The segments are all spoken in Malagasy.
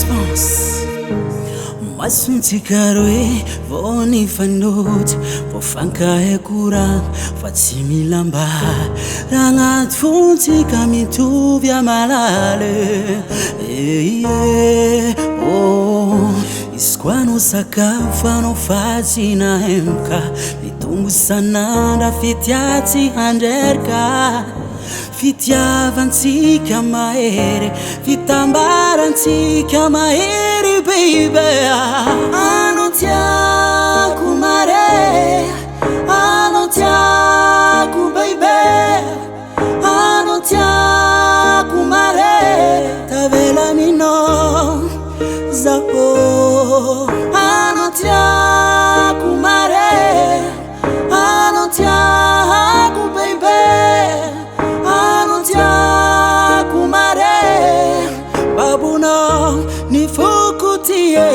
Response. Masuntsikaroe voni fanoty vo fankahe kurang fa tsy mila mba ragnaty fontsika mitovy amalale izy koa anao sakafo anao fatsy nahemoka mitombo sanandra fitiatsy handrerika fitiavantsika mahery fitambarantsika mahery baby anao tiako mare anao tiako baby anao tiako mare tavelaninao zaho anao tiako mare anao tiako baby babunao nifukutie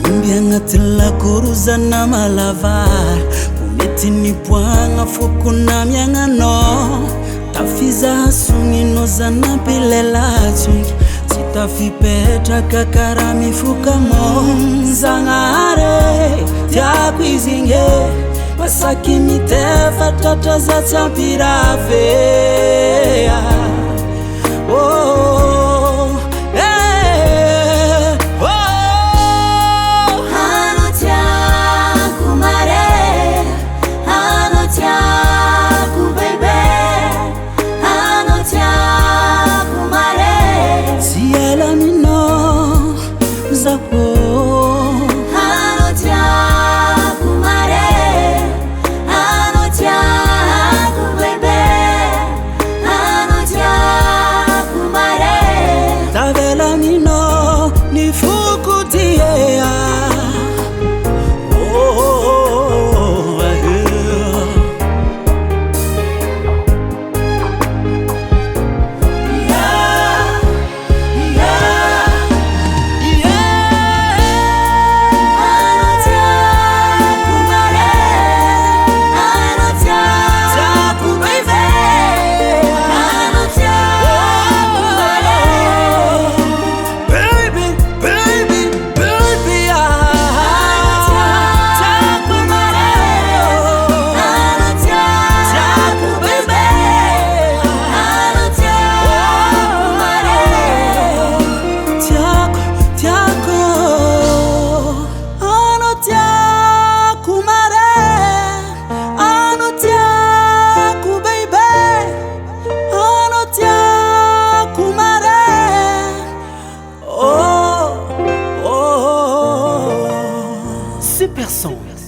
umbiangatila kuruzana malavar kumitini puanga fukuna miangano tafiza sungino zana pilelatsui sitafi petra kakara mifuka monzangare tiakwizinge masaki mitefa tata za champirave Ano tiako mare ano tiako baby ano tiako mare siela mino zapo Super son.